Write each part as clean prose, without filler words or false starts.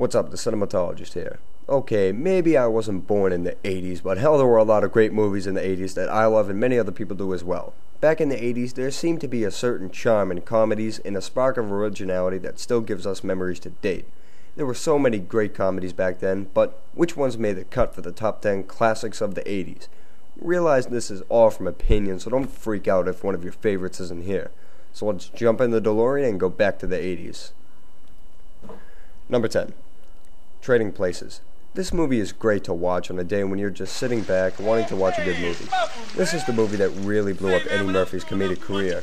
What's up, the Cinematologist here. Okay, maybe I wasn't born in the 80s, but hell, there were a lot of great movies in the 80s that I love and many other people do as well. Back in the 80s, there seemed to be a certain charm in comedies and a spark of originality that still gives us memories to date. There were so many great comedies back then, but which ones made the cut for the top 10 classics of the 80s? Realize this is all from opinion, so don't freak out if one of your favorites isn't here. So let's jump in the DeLorean and go back to the 80s. Number 10. Trading Places. This movie is great to watch on a day when you're just sitting back wanting to watch a good movie. This is the movie that really blew up Eddie Murphy's comedic career,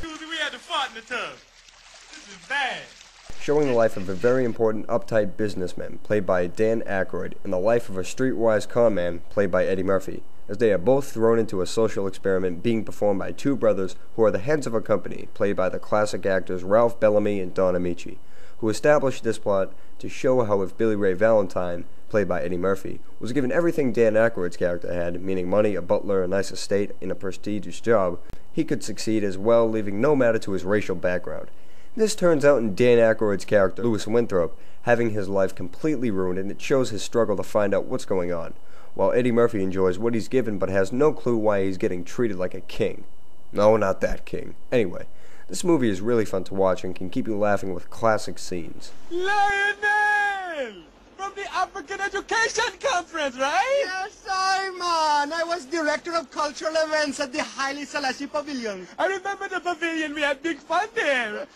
showing the life of a very important uptight businessman played by Dan Aykroyd and the life of a streetwise con man played by Eddie Murphy, as they are both thrown into a social experiment being performed by two brothers who are the heads of a company played by the classic actors Ralph Bellamy and Don Ameche, who established this plot to show how if Billy Ray Valentine, played by Eddie Murphy, was given everything Dan Aykroyd's character had, meaning money, a butler, a nice estate, and a prestigious job, he could succeed as well, leaving no matter to his racial background. This turns out in Dan Aykroyd's character, Louis Winthrop, having his life completely ruined, and it shows his struggle to find out what's going on, while Eddie Murphy enjoys what he's given but has no clue why he's getting treated like a king. No, not that king. Anyway, this movie is really fun to watch and can keep you laughing with classic scenes. Lionel! From the African Education Conference, right? Yes, Simon! I was director of cultural events at the Haile Selassie Pavilion. I remember the pavilion. We had big fun there.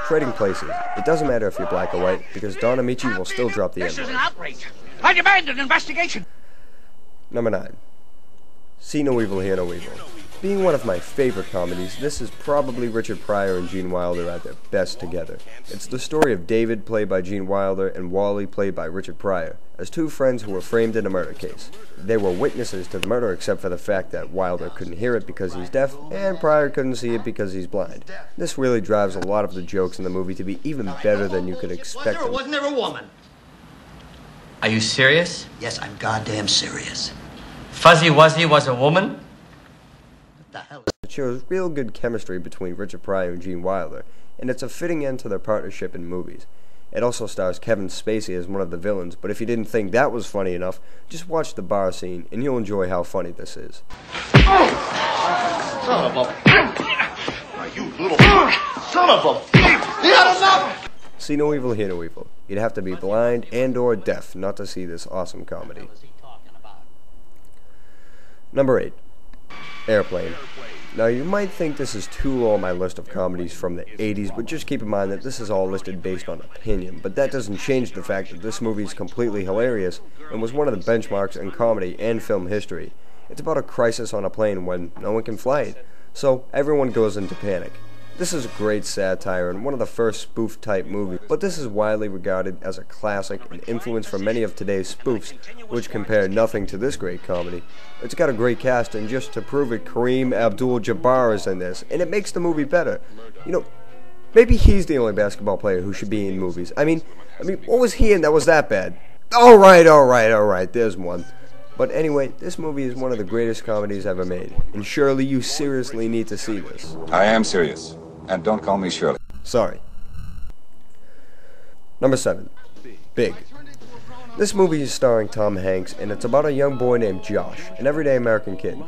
Trading Places. It doesn't matter if you're black or white, because Don Ameche will still drop the N-word. This is an outrage. I demand an investigation. Number 9. See No Evil, Hear No Evil. Being one of my favorite comedies, this is probably Richard Pryor and Gene Wilder at their best together. It's the story of David, played by Gene Wilder, and Wally, played by Richard Pryor, as two friends who were framed in a murder case. They were witnesses to the murder except for the fact that Wilder couldn't hear it because he's deaf, and Pryor couldn't see it because he's blind. This really drives a lot of the jokes in the movie to be even better than you could expect. Wasn't there a woman? Are you serious? Yes, I'm goddamn serious. Fuzzy Wuzzy was a woman? What the hell? It shows real good chemistry between Richard Pryor and Gene Wilder, and it's a fitting end to their partnership in movies. It also stars Kevin Spacey as one of the villains, but if you didn't think that was funny enough, just watch the bar scene and you'll enjoy how funny this is. Son of a... Now you little... Son of a... You had enough! See No Evil, Hear No Evil. You'd have to be blind and or deaf not to see this awesome comedy. Number 8. Airplane. Now you might think this is too low on my list of comedies from the 80s, but just keep in mind that this is all listed based on opinion, but that doesn't change the fact that this movie is completely hilarious and was one of the benchmarks in comedy and film history. It's about a crisis on a plane when no one can fly it, so everyone goes into panic. This is a great satire and one of the first spoof-type movies, but this is widely regarded as a classic and influenced from many of today's spoofs, which compare nothing to this great comedy. It's got a great cast, and just to prove it, Kareem Abdul-Jabbar is in this, and it makes the movie better. You know, maybe he's the only basketball player who should be in movies. I mean, what was he in that was that bad? Alright, there's one. But anyway, this movie is one of the greatest comedies ever made, and surely you seriously need to see this. I am serious. And don't call me Shirley. Sorry. Number 7. Big. This movie is starring Tom Hanks, and it's about a young boy named Josh, an everyday American kid.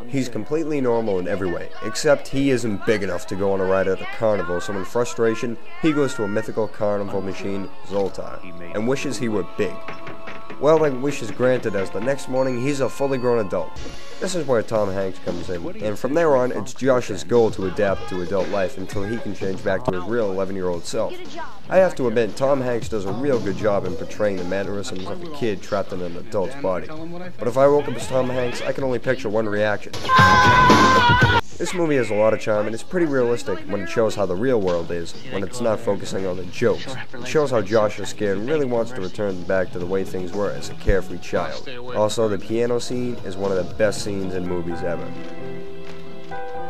He's completely normal in every way, except he isn't big enough to go on a ride at a carnival, so in frustration, he goes to a mythical carnival machine, Zoltar, and wishes he were big. Well, that wish is granted as the next morning he's a fully grown adult. This is where Tom Hanks comes in, and from there on it's Josh's goal to adapt to adult life until he can change back to his real 11-year-old self. I have to admit, Tom Hanks does a real good job in portraying the mannerisms of a kid trapped in an adult's body. But if I woke up as Tom Hanks, I can only picture one reaction. This movie has a lot of charm, and it's pretty realistic when it shows how the real world is, when it's not focusing on the jokes. It shows how Josh is scared and really wants to return back to the way things were as a carefree child. Also, the piano scene is one of the best scenes in movies ever.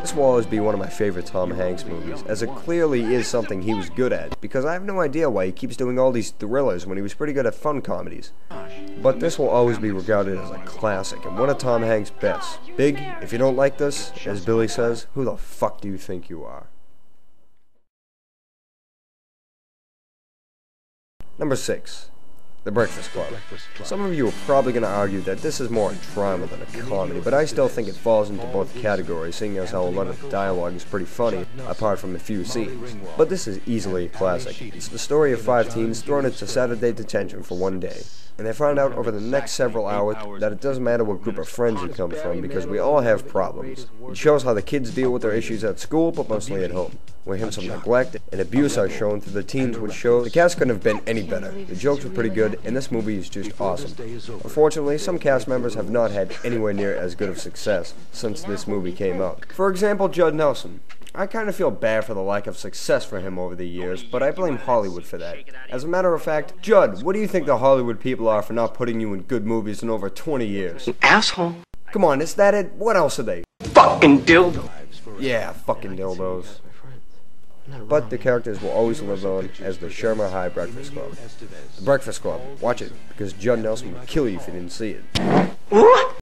This will always be one of my favorite Tom Hanks movies, as it clearly is something he was good at, because I have no idea why he keeps doing all these thrillers when he was pretty good at fun comedies. But this will always be regarded as a classic, and one of Tom Hanks' best. Big, if you don't like this, as Billy says, who the fuck do you think you are? Number 6. The Breakfast Club. Some of you are probably going to argue that this is more a drama than a comedy, but I still think it falls into both categories, seeing as how a lot of the dialogue is pretty funny, apart from a few scenes. But this is easily a classic. It's the story of 5 teens thrown into Saturday detention for one day, and they find out over the next several hours that it doesn't matter what group of friends you come from, because we all have problems. It shows how the kids deal with their issues at school, but mostly at home, where hints of neglect and abuse are shown through the teens, which shows the cast couldn't have been any better. The jokes were pretty good, and this movie is just awesome. Unfortunately, some cast members have not had anywhere near as good of success since this movie came out. For example, Judd Nelson. I kind of feel bad for the lack of success for him over the years, but I blame Hollywood for that. As a matter of fact, Judd, what do you think the Hollywood people are for not putting you in good movies in over 20 years? Asshole. Come on, is that it? What else are they? Fucking dildo. Yeah, fucking dildos. But the characters will always live on as the Shermer High Breakfast Club. The Breakfast Club. Watch it, because Judd Nelson would kill you if you didn't see it.